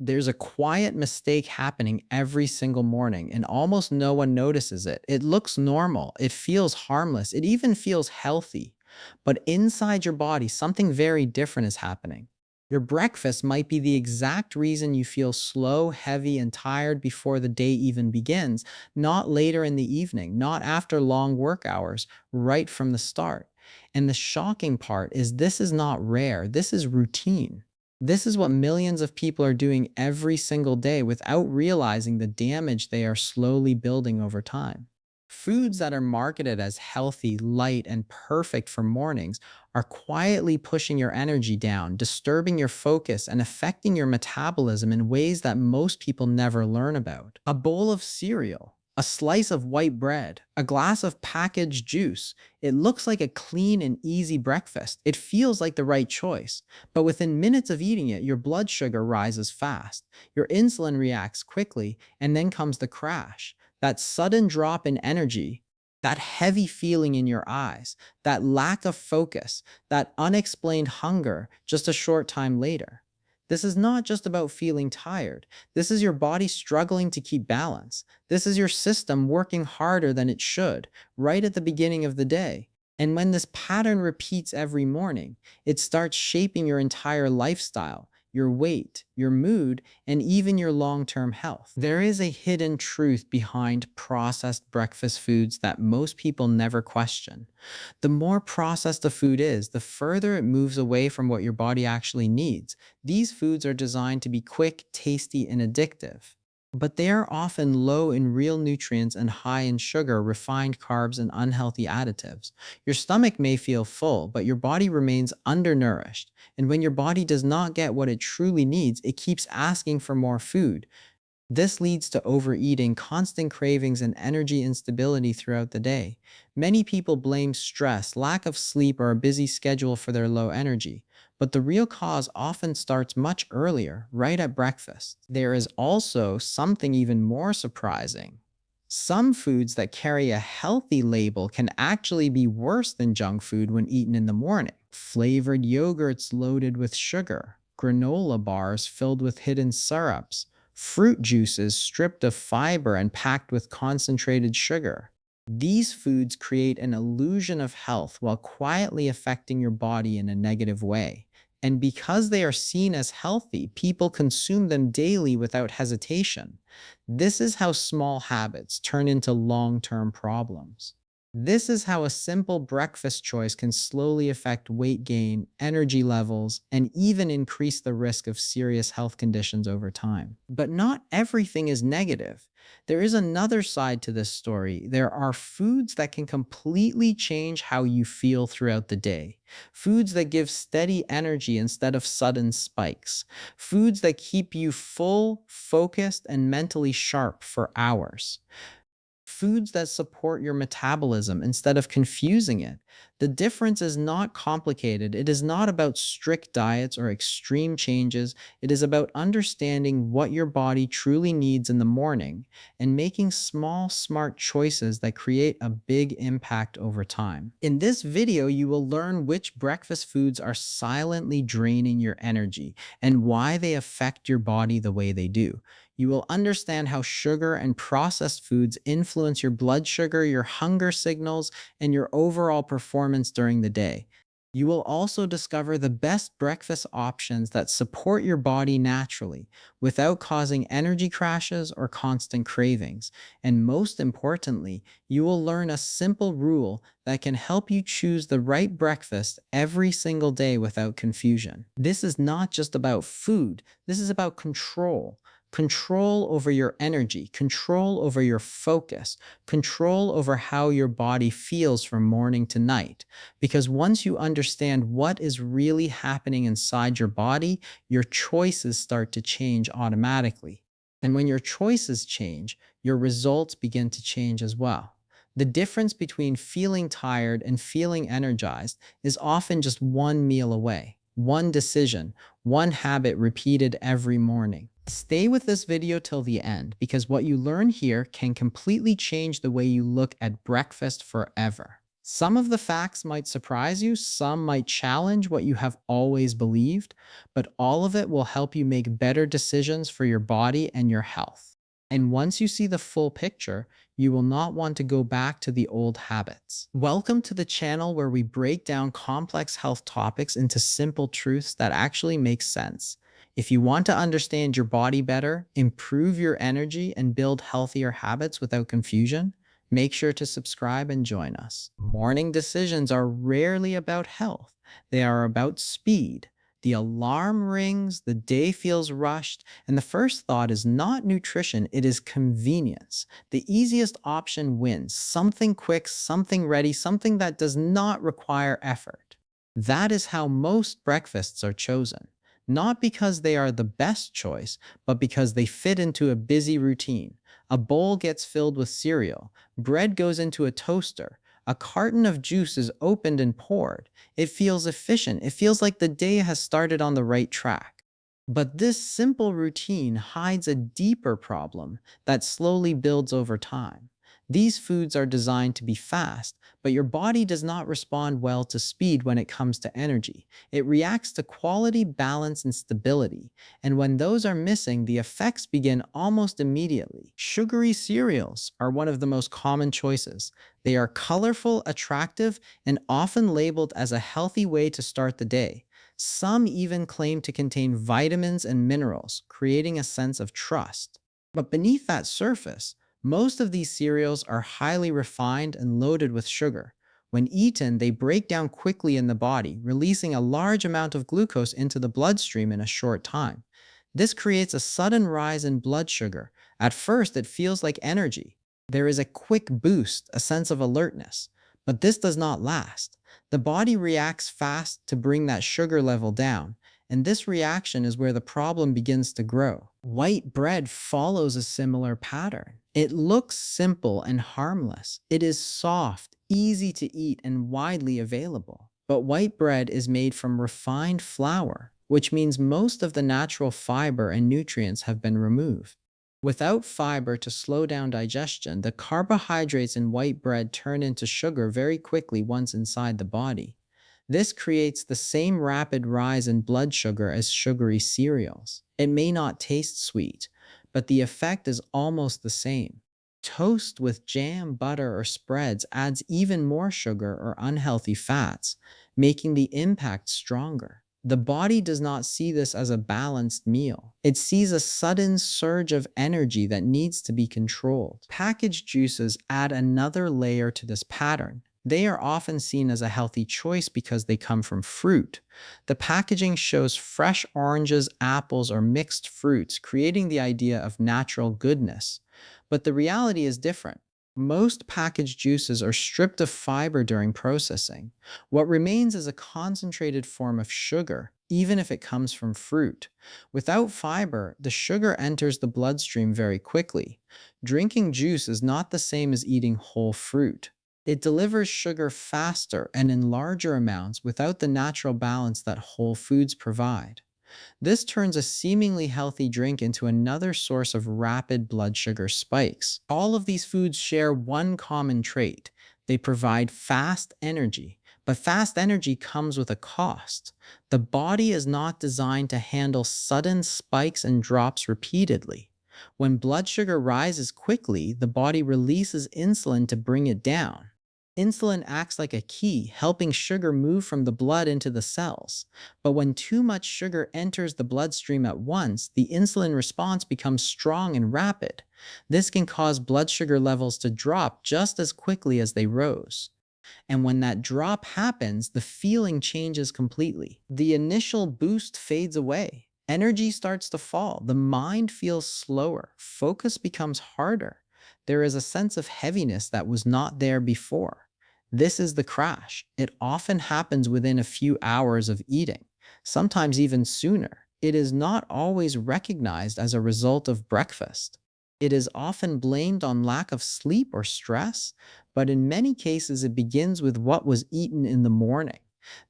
There's a quiet mistake happening every single morning, and almost no one notices it. It looks normal, it feels harmless, it even feels healthy. But inside your body, something very different is happening. Your breakfast might be the exact reason you feel slow, heavy, and tired before the day even begins, not later in the evening, not after long work hours, right from the start. And the shocking part is this is not rare, this is routine. This is what millions of people are doing every single day without realizing the damage they are slowly building over time. Foods that are marketed as healthy, light, and perfect for mornings are quietly pushing your energy down, disturbing your focus, and affecting your metabolism in ways that most people never learn about. A bowl of cereal, a slice of white bread, a glass of packaged juice. It looks like a clean and easy breakfast. It feels like the right choice. But within minutes of eating it, your blood sugar rises fast, your insulin reacts quickly, and then comes the crash. That sudden drop in energy, that heavy feeling in your eyes, that lack of focus, that unexplained hunger just a short time later. This is not just about feeling tired. This is your body struggling to keep balance. This is your system working harder than it should, right at the beginning of the day. And when this pattern repeats every morning, it starts shaping your entire lifestyle, your weight, your mood, and even your long term health. There is a hidden truth behind processed breakfast foods that most people never question. The more processed the food is, the further it moves away from what your body actually needs. These foods are designed to be quick, tasty, and addictive. But they are often low in real nutrients and high in sugar, refined carbs, and unhealthy additives. Your stomach may feel full, but your body remains undernourished. And when your body does not get what it truly needs, it keeps asking for more food. This leads to overeating, constant cravings, and energy instability throughout the day. Many people blame stress, lack of sleep, or a busy schedule for their low energy. But the real cause often starts much earlier, right at breakfast. There is also something even more surprising. Some foods that carry a healthy label can actually be worse than junk food when eaten in the morning. Flavored yogurts loaded with sugar, granola bars filled with hidden syrups, fruit juices stripped of fiber and packed with concentrated sugar. These foods create an illusion of health while quietly affecting your body in a negative way. And because they are seen as healthy, people consume them daily without hesitation. This is how small habits turn into long term problems. This is how a simple breakfast choice can slowly affect weight gain, energy levels, and even increase the risk of serious health conditions over time. But not everything is negative. There is another side to this story. There are foods that can completely change how you feel throughout the day. Foods that give steady energy instead of sudden spikes. Foods that keep you full, focused, and mentally sharp for hours. Foods that support your metabolism instead of confusing it. The difference is not complicated. It is not about strict diets or extreme changes. It is about understanding what your body truly needs in the morning and making small, smart choices that create a big impact over time. In this video, you will learn which breakfast foods are silently draining your energy and why they affect your body the way they do. You will understand how sugar and processed foods influence your blood sugar, your hunger signals, and your overall performance during the day. You will also discover the best breakfast options that support your body naturally without causing energy crashes or constant cravings. And most importantly, you will learn a simple rule that can help you choose the right breakfast every single day without confusion. This is not just about food, this is about control. Control over your energy, control over your focus, control over how your body feels from morning to night. Because once you understand what is really happening inside your body, your choices start to change automatically. And when your choices change, your results begin to change as well. The difference between feeling tired and feeling energized is often just one meal away, one decision, one habit repeated every morning. Stay with this video till the end because what you learn here can completely change the way you look at breakfast forever. Some of the facts might surprise you, some might challenge what you have always believed, but all of it will help you make better decisions for your body and your health. And once you see the full picture, you will not want to go back to the old habits. Welcome to the channel where we break down complex health topics into simple truths that actually make sense. If you want to understand your body better, improve your energy, and build healthier habits without confusion, make sure to subscribe and join us. Morning decisions are rarely about health, they are about speed. The alarm rings, the day feels rushed, and the first thought is not nutrition, it is convenience. The easiest option wins, something quick, something ready, something that does not require effort. That is how most breakfasts are chosen. Not because they are the best choice, but because they fit into a busy routine. A bowl gets filled with cereal, bread goes into a toaster, a carton of juice is opened and poured. It feels efficient. It feels like the day has started on the right track. But this simple routine hides a deeper problem that slowly builds over time. These foods are designed to be fast, but your body does not respond well to speed when it comes to energy. It reacts to quality, balance, and stability. And when those are missing, the effects begin almost immediately. Sugary cereals are one of the most common choices. They are colorful, attractive, and often labeled as a healthy way to start the day. Some even claim to contain vitamins and minerals, creating a sense of trust. But beneath that surface, most of these cereals are highly refined and loaded with sugar. When eaten, they break down quickly in the body, releasing a large amount of glucose into the bloodstream in a short time. This creates a sudden rise in blood sugar. At first, it feels like energy. There is a quick boost, a sense of alertness. But this does not last. The body reacts fast to bring that sugar level down, and this reaction is where the problem begins to grow. White bread follows a similar pattern. It looks simple and harmless. It is soft, easy to eat, and widely available. But white bread is made from refined flour, which means most of the natural fiber and nutrients have been removed. Without fiber to slow down digestion, the carbohydrates in white bread turn into sugar very quickly once inside the body. This creates the same rapid rise in blood sugar as sugary cereals. It may not taste sweet, but the effect is almost the same. Toast with jam, butter, or spreads adds even more sugar or unhealthy fats, making the impact stronger. The body does not see this as a balanced meal. It sees a sudden surge of energy that needs to be controlled. Packaged juices add another layer to this pattern. They are often seen as a healthy choice because they come from fruit. The packaging shows fresh oranges, apples, or mixed fruits, creating the idea of natural goodness. But the reality is different. Most packaged juices are stripped of fiber during processing. What remains is a concentrated form of sugar, even if it comes from fruit. Without fiber, the sugar enters the bloodstream very quickly. Drinking juice is not the same as eating whole fruit. It delivers sugar faster and in larger amounts without the natural balance that whole foods provide. This turns a seemingly healthy drink into another source of rapid blood sugar spikes. All of these foods share one common trait. They provide fast energy, but fast energy comes with a cost. The body is not designed to handle sudden spikes and drops repeatedly. When blood sugar rises quickly, the body releases insulin to bring it down. Insulin acts like a key, helping sugar move from the blood into the cells. But when too much sugar enters the bloodstream at once, the insulin response becomes strong and rapid. This can cause blood sugar levels to drop just as quickly as they rose. And when that drop happens, the feeling changes completely. The initial boost fades away. Energy starts to fall. The mind feels slower. Focus becomes harder. There is a sense of heaviness that was not there before. This is the crash. It often happens within a few hours of eating, sometimes even sooner. It is not always recognized as a result of breakfast. It is often blamed on lack of sleep or stress, but in many cases it begins with what was eaten in the morning.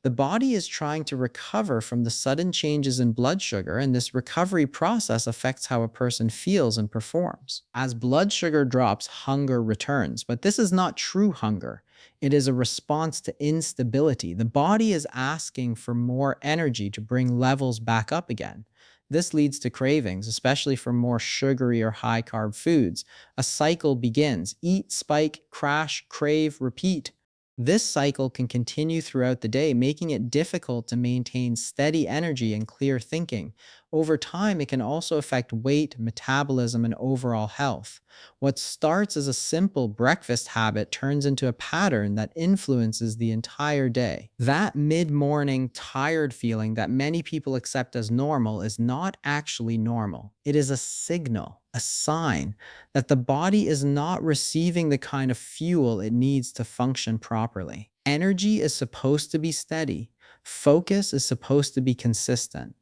The body is trying to recover from the sudden changes in blood sugar, and this recovery process affects how a person feels and performs. As blood sugar drops, hunger returns, but this is not true hunger. It is a response to instability. The body is asking for more energy to bring levels back up again. This leads to cravings, especially for more sugary or high carb foods. A cycle begins: eat, spike, crash, crave, repeat. This cycle can continue throughout the day, making it difficult to maintain steady energy and clear thinking. Over time, it can also affect weight, metabolism, and overall health. What starts as a simple breakfast habit turns into a pattern that influences the entire day. That mid morning tired feeling that many people accept as normal is not actually normal. It is a signal, a sign that the body is not receiving the kind of fuel it needs to function properly. Energy is supposed to be steady, focus is supposed to be consistent.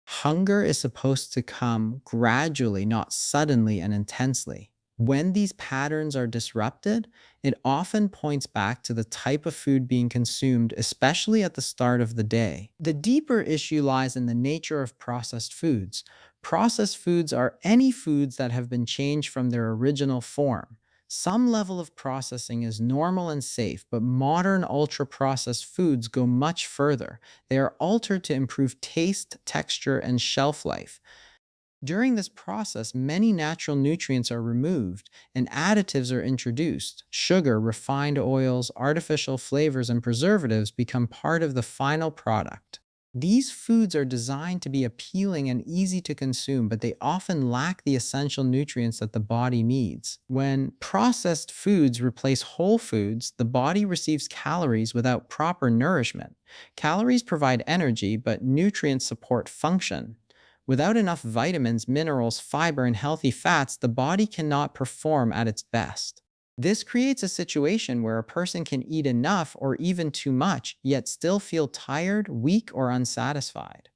Hunger is supposed to come gradually, not suddenly and intensely. When these patterns are disrupted, it often points back to the type of food being consumed, especially at the start of the day. The deeper issue lies in the nature of processed foods. Processed foods are any foods that have been changed from their original form. Some level of processing is normal and safe, but modern ultra processed foods go much further. They are altered to improve taste, texture, and shelf life. During this process, many natural nutrients are removed and additives are introduced. Sugar, refined oils, artificial flavors, and preservatives become part of the final product. These foods are designed to be appealing and easy to consume, but they often lack the essential nutrients that the body needs. When processed foods replace whole foods, the body receives calories without proper nourishment. Calories provide energy, but nutrients support function. Without enough vitamins, minerals, fiber, and healthy fats, the body cannot perform at its best. This creates a situation where a person can eat enough or even too much, yet still feel tired, weak, or unsatisfied.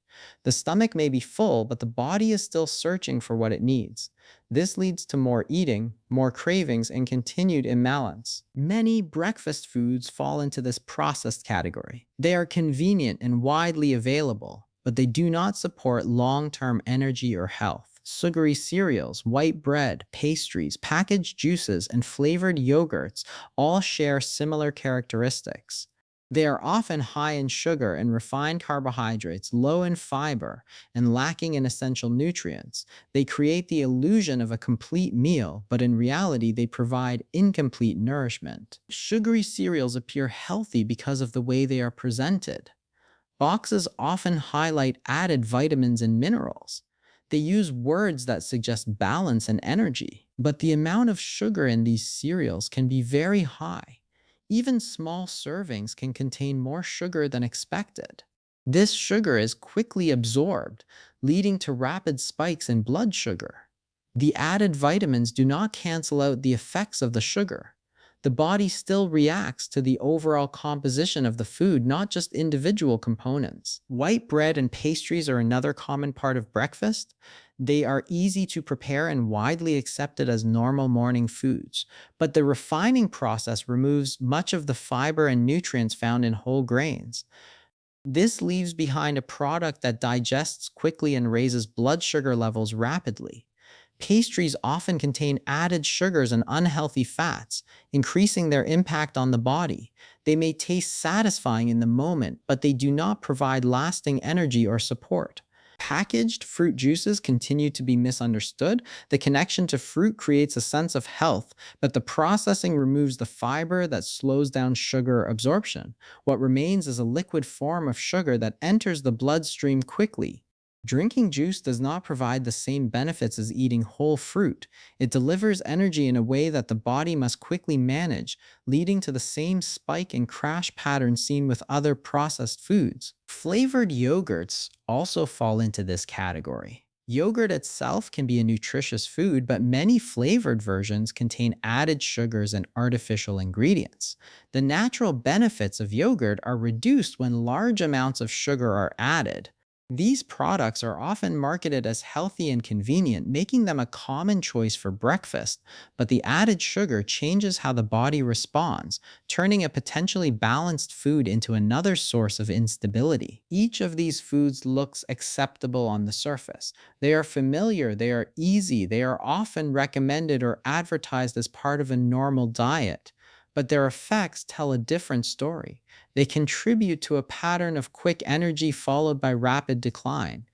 The stomach may be full, but the body is still searching for what it needs. This leads to more eating, more cravings, and continued imbalance. Many breakfast foods fall into this processed category. They are convenient and widely available, but they do not support long-term energy or health. Sugary cereals, white bread, pastries, packaged juices, and flavored yogurts all share similar characteristics. They are often high in sugar and refined carbohydrates, low in fiber, and lacking in essential nutrients. They create the illusion of a complete meal, but in reality, they provide incomplete nourishment. Sugary cereals appear healthy because of the way they are presented. Boxes often highlight added vitamins and minerals. They use words that suggest balance and energy, but the amount of sugar in these cereals can be very high. Even small servings can contain more sugar than expected. This sugar is quickly absorbed, leading to rapid spikes in blood sugar. The added vitamins do not cancel out the effects of the sugar. The body still reacts to the overall composition of the food, not just individual components. White bread and pastries are another common part of breakfast. They are easy to prepare and widely accepted as normal morning foods, but the refining process removes much of the fiber and nutrients found in whole grains. This leaves behind a product that digests quickly and raises blood sugar levels rapidly. Pastries often contain added sugars and unhealthy fats, increasing their impact on the body. They may taste satisfying in the moment, but they do not provide lasting energy or support. Packaged fruit juices continue to be misunderstood. The connection to fruit creates a sense of health, but the processing removes the fiber that slows down sugar absorption. What remains is a liquid form of sugar that enters the bloodstream quickly. Drinking juice does not provide the same benefits as eating whole fruit. It delivers energy in a way that the body must quickly manage, leading to the same spike and crash pattern seen with other processed foods. Flavored yogurts also fall into this category. Yogurt itself can be a nutritious food, but many flavored versions contain added sugars and artificial ingredients. The natural benefits of yogurt are reduced when large amounts of sugar are added. These products are often marketed as healthy and convenient, making them a common choice for breakfast, but the added sugar changes how the body responds, turning a potentially balanced food into another source of instability. Each of these foods looks acceptable on the surface. They are familiar, they are easy, they are often recommended or advertised as part of a normal diet. but their effects tell a different story. They contribute to a pattern of quick energy followed by rapid decline.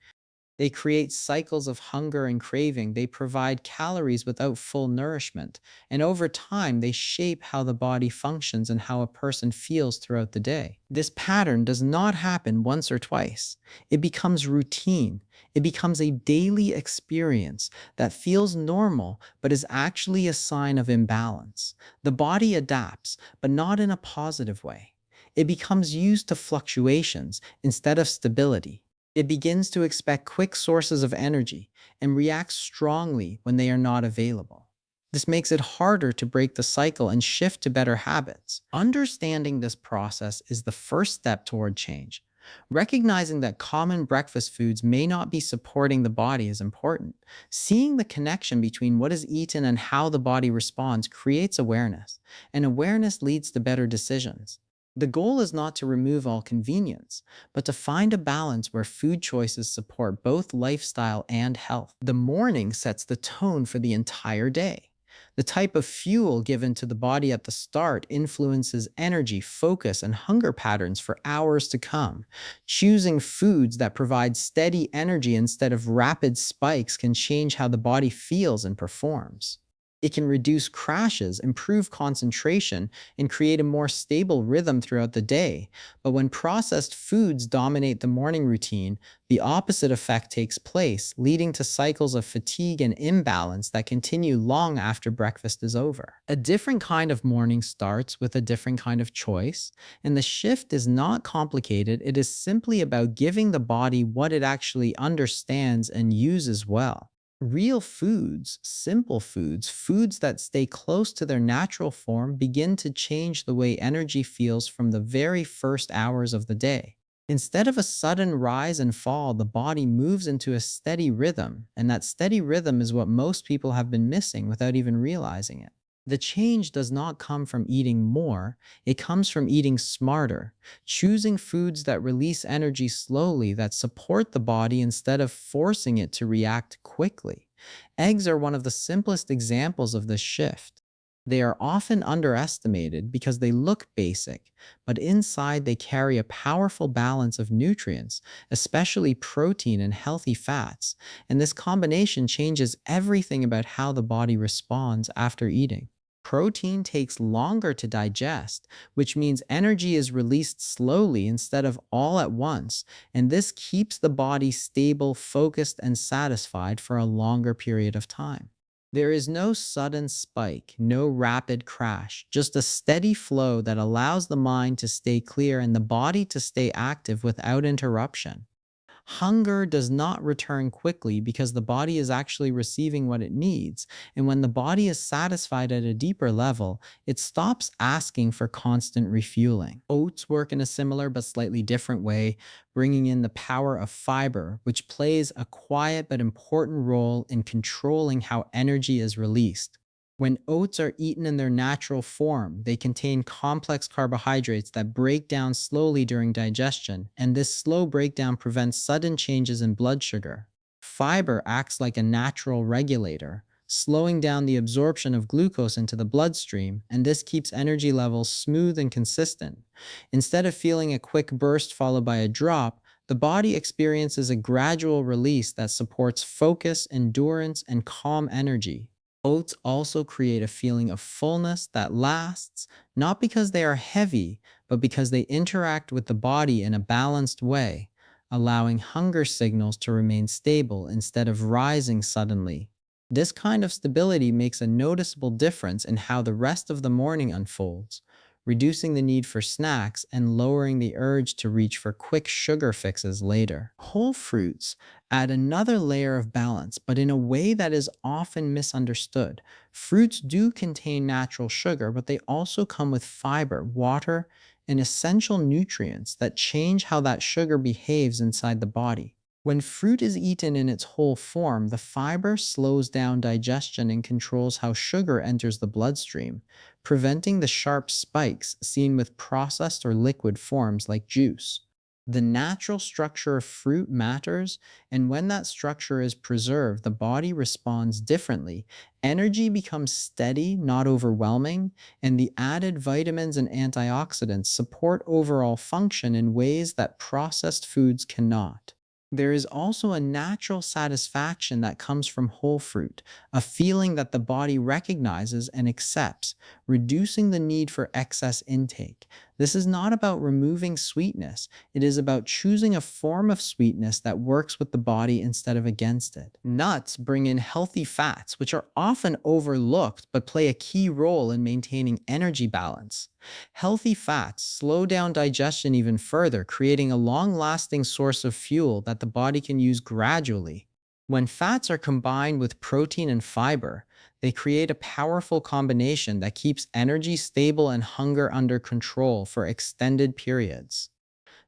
They create cycles of hunger and craving. They provide calories without full nourishment. And over time, they shape how the body functions and how a person feels throughout the day. This pattern does not happen once or twice. It becomes routine. It becomes a daily experience that feels normal, but is actually a sign of imbalance. The body adapts, but not in a positive way. It becomes used to fluctuations instead of stability. It begins to expect quick sources of energy and reacts strongly when they are not available. This makes it harder to break the cycle and shift to better habits. Understanding this process is the first step toward change. Recognizing that common breakfast foods may not be supporting the body is important. Seeing the connection between what is eaten and how the body responds creates awareness, and awareness leads to better decisions. The goal is not to remove all convenience, but to find a balance where food choices support both lifestyle and health. The morning sets the tone for the entire day. The type of fuel given to the body at the start influences energy, focus, and hunger patterns for hours to come. Choosing foods that provide steady energy instead of rapid spikes can change how the body feels and performs. It can reduce crashes, improve concentration, and create a more stable rhythm throughout the day. But when processed foods dominate the morning routine, the opposite effect takes place, leading to cycles of fatigue and imbalance that continue long after breakfast is over. A different kind of morning starts with a different kind of choice, and the shift is not complicated. It is simply about giving the body what it actually understands and uses well. Real foods, simple foods, foods that stay close to their natural form begin to change the way energy feels from the very first hours of the day. Instead of a sudden rise and fall, the body moves into a steady rhythm, and that steady rhythm is what most people have been missing without even realizing it. The change does not come from eating more, it comes from eating smarter, choosing foods that release energy slowly, that support the body instead of forcing it to react quickly. Eggs are one of the simplest examples of this shift. They are often underestimated because they look basic, but inside they carry a powerful balance of nutrients, especially protein and healthy fats, and this combination changes everything about how the body responds after eating. Protein takes longer to digest, which means energy is released slowly instead of all at once, and this keeps the body stable, focused, and satisfied for a longer period of time. There is no sudden spike, no rapid crash, just a steady flow that allows the mind to stay clear and the body to stay active without interruption. Hunger does not return quickly because the body is actually receiving what it needs. And when the body is satisfied at a deeper level, it stops asking for constant refueling. Oats work in a similar but slightly different way, bringing in the power of fiber, which plays a quiet but important role in controlling how energy is released. When oats are eaten in their natural form, they contain complex carbohydrates that break down slowly during digestion, and this slow breakdown prevents sudden changes in blood sugar. Fiber acts like a natural regulator, slowing down the absorption of glucose into the bloodstream, and this keeps energy levels smooth and consistent. Instead of feeling a quick burst followed by a drop, the body experiences a gradual release that supports focus, endurance, and calm energy. Oats also create a feeling of fullness that lasts, not because they are heavy, but because they interact with the body in a balanced way, allowing hunger signals to remain stable instead of rising suddenly. This kind of stability makes a noticeable difference in how the rest of the morning unfolds, reducing the need for snacks and lowering the urge to reach for quick sugar fixes later. Whole fruits add another layer of balance, but in a way that is often misunderstood. Fruits do contain natural sugar, but they also come with fiber, water, and essential nutrients that change how that sugar behaves inside the body. When fruit is eaten in its whole form, the fiber slows down digestion and controls how sugar enters the bloodstream, preventing the sharp spikes seen with processed or liquid forms like juice. The natural structure of fruit matters, and when that structure is preserved, the body responds differently. Energy becomes steady, not overwhelming, and the added vitamins and antioxidants support overall function in ways that processed foods cannot. There is also a natural satisfaction that comes from whole fruit, a feeling that the body recognizes and accepts, reducing the need for excess intake. This is not about removing sweetness, it is about choosing a form of sweetness that works with the body instead of against it. Nuts bring in healthy fats, which are often overlooked but play a key role in maintaining energy balance. Healthy fats slow down digestion even further, creating a long lasting source of fuel that the body can use gradually. When fats are combined with protein and fiber, they create a powerful combination that keeps energy stable and hunger under control for extended periods.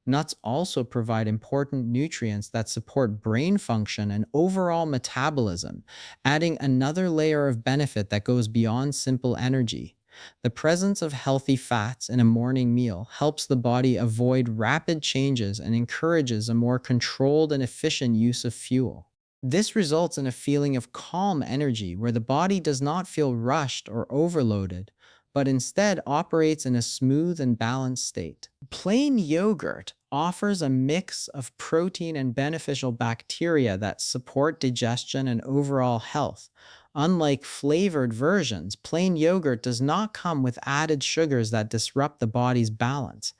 Nuts also provide important nutrients that support brain function and overall metabolism, adding another layer of benefit that goes beyond simple energy. The presence of healthy fats in a morning meal helps the body avoid rapid changes and encourages a more controlled and efficient use of fuel. This results in a feeling of calm energy where the body does not feel rushed or overloaded, but instead operates in a smooth and balanced state. Plain yogurt offers a mix of protein and beneficial bacteria that support digestion and overall health. Unlike flavored versions, plain yogurt does not come with added sugars that disrupt the body's balance.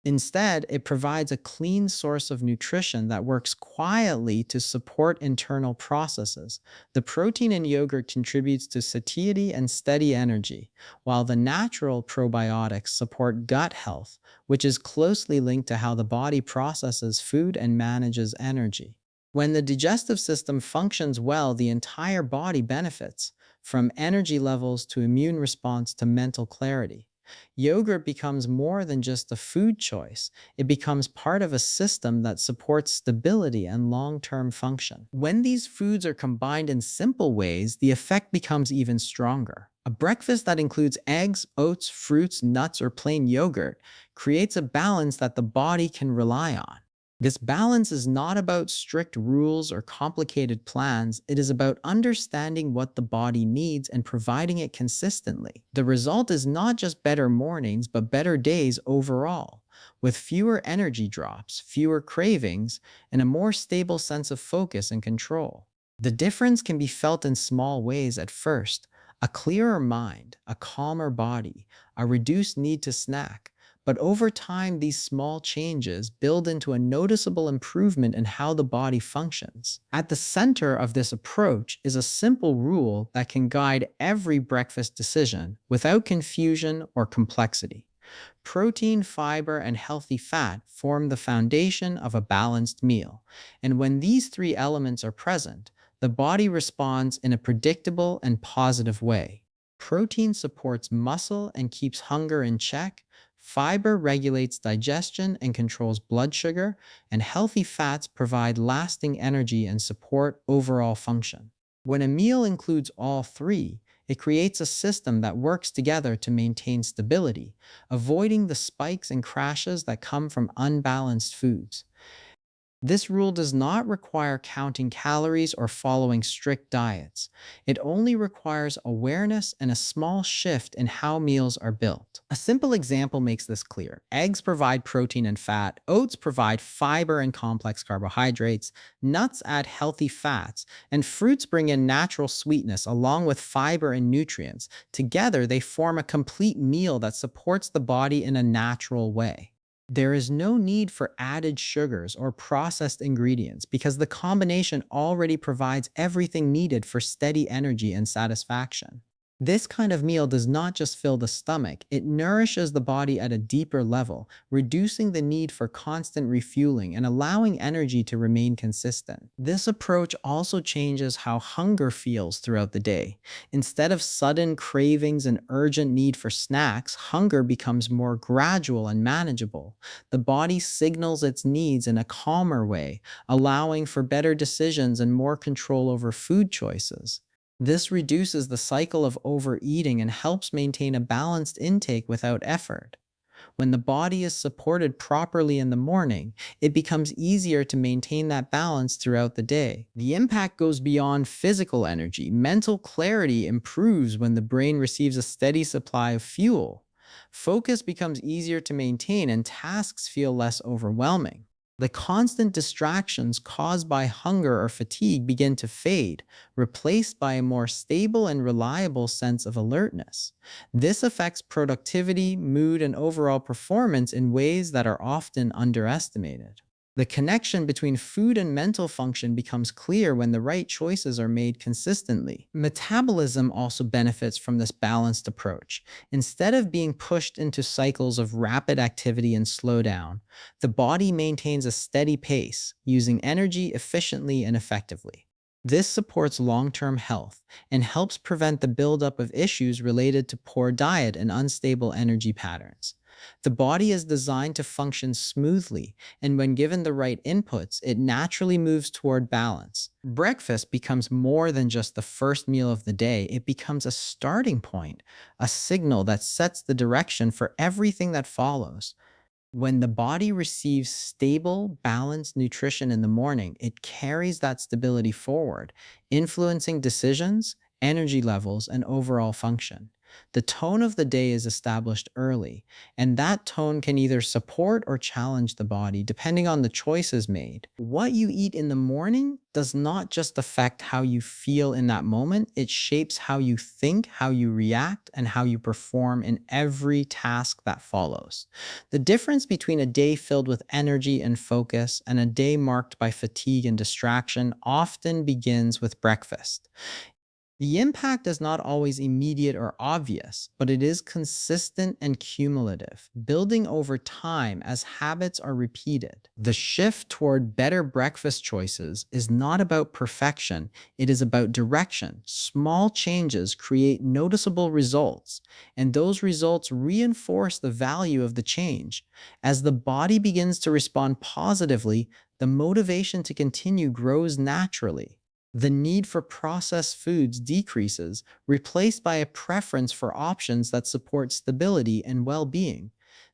Instead, it provides a clean source of nutrition that works quietly to support internal processes. The protein in yogurt contributes to satiety and steady energy, while the natural probiotics support gut health, which is closely linked to how the body processes food and manages energy. When the digestive system functions well, the entire body benefits, from energy levels to immune response to mental clarity. Yogurt becomes more than just a food choice. It becomes part of a system that supports stability and long term function. When these foods are combined in simple ways, the effect becomes even stronger. A breakfast that includes eggs, oats, fruits, nuts, or plain yogurt creates a balance that the body can rely on. This balance is not about strict rules or complicated plans. It is about understanding what the body needs and providing it consistently. The result is not just better mornings, but better days overall, with fewer energy drops, fewer cravings, and a more stable sense of focus and control. The difference can be felt in small ways at first: a clearer mind, a calmer body, a reduced need to snack. But over time, these small changes build into a noticeable improvement in how the body functions. At the center of this approach is a simple rule that can guide every breakfast decision without confusion or complexity. Protein, fiber, and healthy fat form the foundation of a balanced meal. And when these three elements are present, the body responds in a predictable and positive way. Protein supports muscle and keeps hunger in check. Fiber regulates digestion and controls blood sugar, and healthy fats provide lasting energy and support overall function. When a meal includes all three, it creates a system that works together to maintain stability, avoiding the spikes and crashes that come from unbalanced foods. This rule does not require counting calories or following strict diets. It only requires awareness and a small shift in how meals are built. A simple example makes this clear. Eggs provide protein and fat, oats provide fiber and complex carbohydrates, nuts add healthy fats, and fruits bring in natural sweetness along with fiber and nutrients. Together, they form a complete meal that supports the body in a natural way. There is no need for added sugars or processed ingredients because the combination already provides everything needed for steady energy and satisfaction. This kind of meal does not just fill the stomach, it nourishes the body at a deeper level, reducing the need for constant refueling and allowing energy to remain consistent. This approach also changes how hunger feels throughout the day. Instead of sudden cravings and urgent need for snacks, hunger becomes more gradual and manageable. The body signals its needs in a calmer way, allowing for better decisions and more control over food choices. This reduces the cycle of overeating and helps maintain a balanced intake without effort. When the body is supported properly in the morning, it becomes easier to maintain that balance throughout the day. The impact goes beyond physical energy. Mental clarity improves when the brain receives a steady supply of fuel. Focus becomes easier to maintain and tasks feel less overwhelming. The constant distractions caused by hunger or fatigue begin to fade, replaced by a more stable and reliable sense of alertness. This affects productivity, mood, and overall performance in ways that are often underestimated. The connection between food and mental function becomes clear when the right choices are made consistently. Metabolism also benefits from this balanced approach. Instead of being pushed into cycles of rapid activity and slowdown, the body maintains a steady pace, using energy efficiently and effectively. This supports long-term health and helps prevent the buildup of issues related to poor diet and unstable energy patterns. The body is designed to function smoothly, and when given the right inputs, it naturally moves toward balance. Breakfast becomes more than just the first meal of the day, it becomes a starting point, a signal that sets the direction for everything that follows. When the body receives stable, balanced nutrition in the morning, it carries that stability forward, influencing decisions, energy levels, and overall function. The tone of the day is established early, and that tone can either support or challenge the body depending on the choices made. What you eat in the morning does not just affect how you feel in that moment, it shapes how you think, how you react, and how you perform in every task that follows. The difference between a day filled with energy and focus and a day marked by fatigue and distraction often begins with breakfast. The impact is not always immediate or obvious, but it is consistent and cumulative, building over time as habits are repeated. The shift toward better breakfast choices is not about perfection, it is about direction. Small changes create noticeable results, and those results reinforce the value of the change. As the body begins to respond positively, the motivation to continue grows naturally. The need for processed foods decreases, replaced by a preference for options that support stability and well being.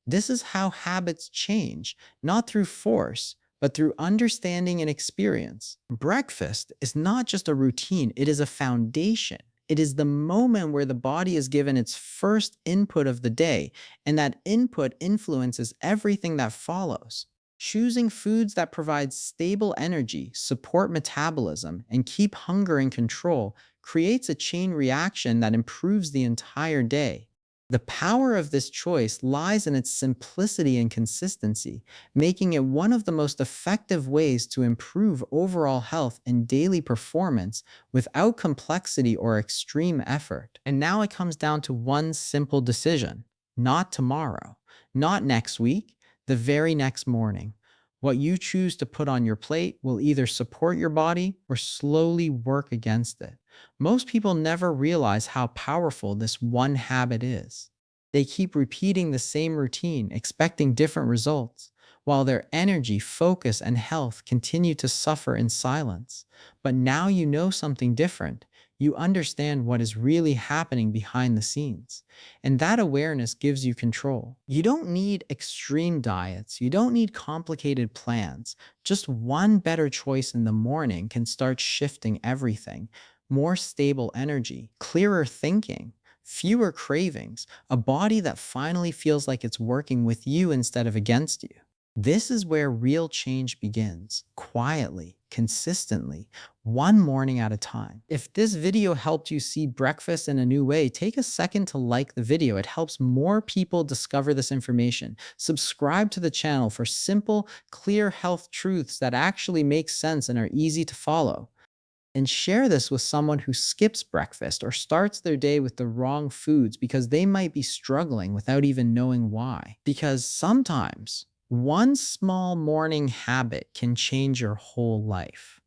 This is how habits change, not through force, but through understanding and experience. Breakfast is not just a routine, it is a foundation. It is the moment where the body is given its first input of the day, and that input influences everything that follows. Choosing foods that provide stable energy, support metabolism, and keep hunger in control creates a chain reaction that improves the entire day. The power of this choice lies in its simplicity and consistency, making it one of the most effective ways to improve overall health and daily performance without complexity or extreme effort. And now it comes down to one simple decision: not tomorrow, not next week, the very next morning. What you choose to put on your plate will either support your body or slowly work against it. Most people never realize how powerful this one habit is. They keep repeating the same routine, expecting different results, while their energy, focus, and health continue to suffer in silence. But now you know something different. You understand what is really happening behind the scenes. And that awareness gives you control. You don't need extreme diets. You don't need complicated plans. Just one better choice in the morning can start shifting everything. More stable energy, clearer thinking, fewer cravings, a body that finally feels like it's working with you instead of against you. This is where real change begins, quietly, consistently, one morning at a time. If this video helped you see breakfast in a new way, take a second to like the video. It helps more people discover this information. Subscribe to the channel for simple, clear health truths that actually make sense and are easy to follow. And share this with someone who skips breakfast or starts their day with the wrong foods because they might be struggling without even knowing why. Because sometimes one small morning habit can change your whole life.